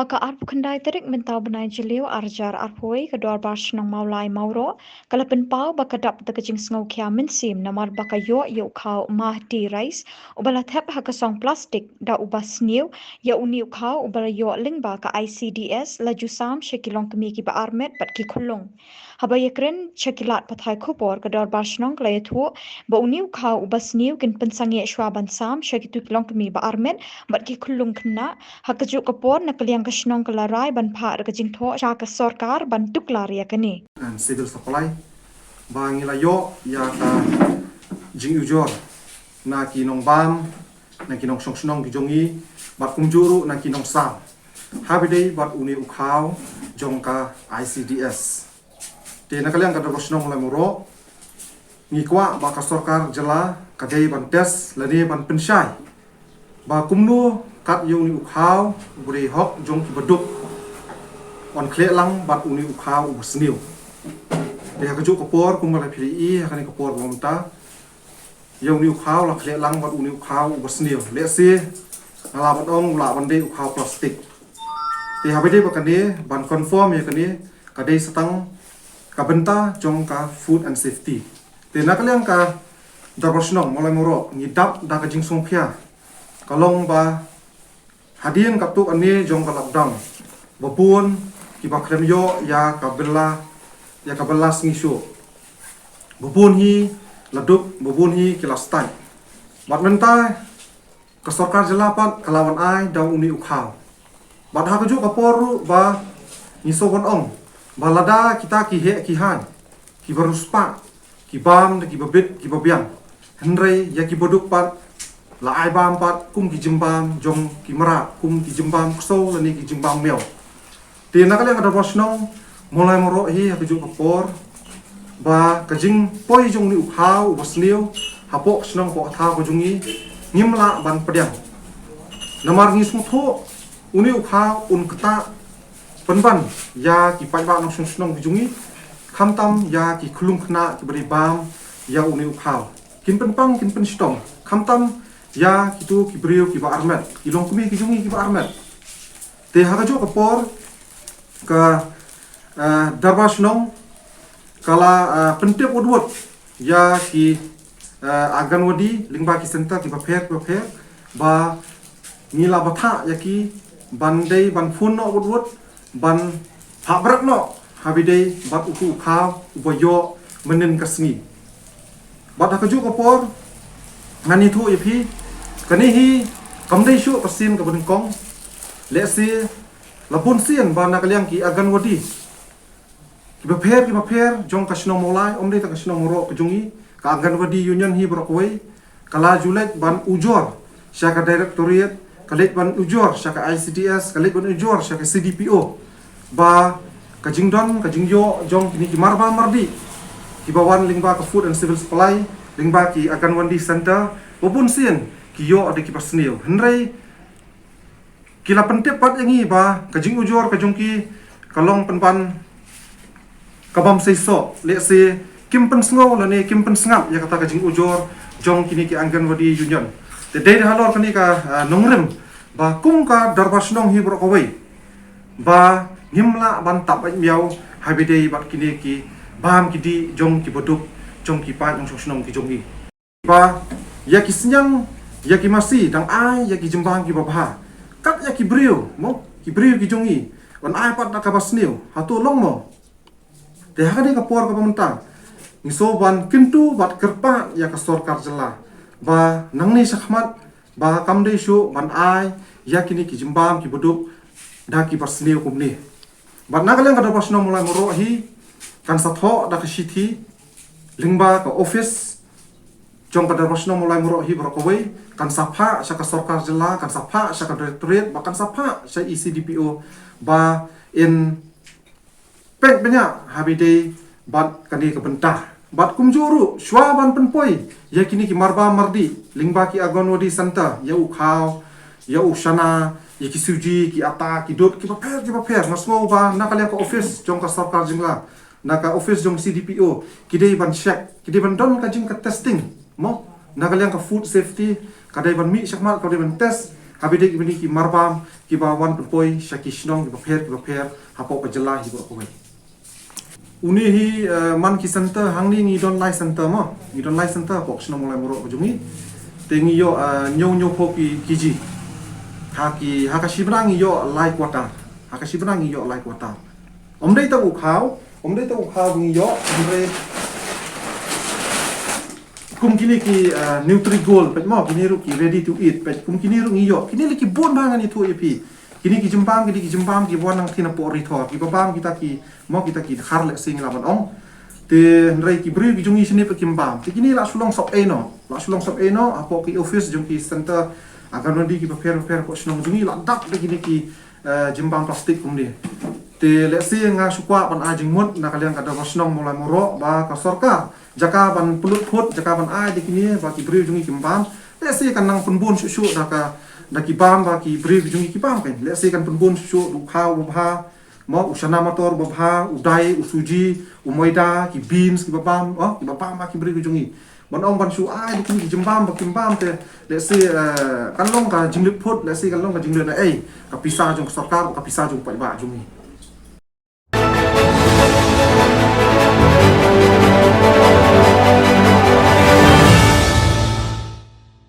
Haka arpu kendai terik mentau benai jeliu arjar arpui kedua barsnong maulai Mawroh kalapin pau bakadap the kajing sngau kia minsim namar baka yo kau mahdi rice ubala thep haka song plastik da ubah sniew ya uni kau ubala yo lingba ka ICDS laju sam shekilong kemi ki ba armet pat ki khulung haba yekren chekilat pathai khupor kedua barsnong klaya thu ba uni kau ubah sniew kin pensangi shwaban sam shekitu kilong kemi ba armet bat ki khulung kena hakajuk kapor nakaliang kasnong kalarai ban pha rakajing tho shaka sarkar ban tuklaria kani and civil supply bangila yo ya ka jing ujor na kinong bam na kinong songsnong gijongi bat kumjuru na kinong sam habidei bat uni ukhaw jongka ICDS te nakaliang kada kosnong la Mawroh ngikwa ba ka sarkar jela kadei ban tes lani ban pensyai ba kumnu kat yo uni ukhaw buri hok jong ki baduk on kle lang bat uni ukhaw sniew de ha kaju kapor kumala phili hakani kapor bomta yo uni ukhaw la kle lang bat uni ukhaw sniew le se ala bat ong la ban de ukhaw plastik te ha bede bakane ban conform ya kani kadai satang kabenta jong ka food and safety te nakaliang ka darbasnong molai Mawroh ngidap da ka jing songphia kalong ba hadian kaptuk ani jong ka lockdown bapun kiba krem yo ya kabela singisho bapun hi laduk bapun hi kilastai bat mentai ka sarkar jelapat kalawan ai dang uni ukhaw bat ha kaju kaporu ba ngiso bon ong balada kita ki he ki han ki baruspa ki bam ki babit ki babiang henrei ya ki boduk pat la ai bam pat kum ki jimbam jong ki mara kum ki jimbam kso lani ki jimbam meo te nakaliang ada bosnong molai Mawroh hi haju kapor ba kajing poi jong ni ukhaw sniew hapok snong ko tha ko jungi ngimla ban pediang namar ngi smutho uni ukhaw un kata penban ya ki pai ba nong snong jungi khamtam ya ki khulung khna ki bari bam ya uni ukhaw kin penpang kin pen stong khamtam ya kitu ki briew ki ba armet ki long kumi ki jungi ki ba armet te ha kaju kapor ka darbasnong kala pentep udwot ya ki aganwadi lingba ki center ki bapher ba ngila batha ya ki bandai ban phun no udwot ban habrak no habidei bat uku ukhaw ubayo menen kasngi bat hakaju kapor ngani thu ipi kani hi kamdei shu pasin ka bengkong lesi lapun sien ba nakaliang ki aganwadi ki bapher jong kasnong molai omdei ta kasnong Mawroh kejungi ka aganwadi union hi brokwei kala julet ban ujor syaka directorate kalet ban ujor syaka ICDS kalet ban ujor syaka CDPO ba kajingdon kajingyo jong kini ki marba mardi ki bawan lingba ka food and civil supply lingba ki aganwadi center bopun sien ki yo ada ki sniew henrei kila pentep pat yangi ba kajing ujor kajong ki kalong penpan kabam seiso le se kimpen sngo lane kimpen sngap ya kata kajing ujor jong kini ki aganwadi union te dei halor kani ka nongrem ba kum ka darbasnong hi brokowei ba ngimla ban tap miao habidei bat kini ki bam kidi jong ki boduk jong ki pa jong sosnong ki jongi ba ya ki sniang ya ki masi dang ai ya ki jembang ki babha kat ya ki briew mo ki briew ki jongi on ai pat na ka sniew hato long mo te hakani ka por ka pamenta ngiso ban kintu bat kerpa ya ka sarkar jela ba nangni sakhmat ba kamdei shu ban ai ya kini ki jembam ki boduk da ki sniew kumni bat nakaliang kada pasno mulai Mawroh hi kan satho da ka shithi lingba ka office jong kada pasno mulai Mawroh hi brokowei kan sapha syaka sarkar jela kan sapha syaka directorate bahkan sapha sy ECDPO ba in pek banyak habidei bat kani kebentah bat kumjuru shwaban penpoi ya kini ki marba mardi lingba ki aganwadi center ya ukhaw ya ushana ya ki suji ki ata ki dot ki bapher masmo ba nakaliang ka office jong ka sarkar jingla naka office jong CDPO kidei ban check kidei ban don ka jing ka testing mo nakaliang ka food safety kadai ban mi syakmal kadai ban test Habis ini ki marbam ki bawan poi syaki Shillong ki paper hapo ka jelah hi ko uni hi man ki center hangni ngi don lai center mo ngi don lai center pok Shillong mulai Mawroh jungi tengi yo nyo po ki kiji hakashi brang yo lai kwata hakashi brang yo lai kwata omdei ta ukhaw ngi yo dire kum kini ki Nutrigold pet mo kini ru ki ready to eat pet kum kini ru ngi yo kini li ki bon bangan itu epi kini ki jembam ki bon nang thina po ri tho ki babam kita ki khar le sing laban ong te nrai ki briew ki jungi sini pe kimbam te kini la Shillong sop eno apo ki office jungi center akan ndi ki paper po Shillong jungi la dak de kini ki jembam plastik kum dia te le si nga sukwa pan a jingmut na kalian kada Shillong mulai Mawroh ba ka sarkar jaka ban pulut phut jaka ban a de kini ba ki briew jungi kimbam le si kan nang punbun su da ki bam ba ki briew jungi ki bam kan le si kan punbun su du khaw ba mo usana motor babha udai usuji umoida ki beans ki babam ba ki briew jungi bon ong ban su ai di ki jembam ba kimbam te le si kan long ka jinglip phut le si kan long ka jinglip na ka pisa jung sarkar ka pisa jung pa ba jungi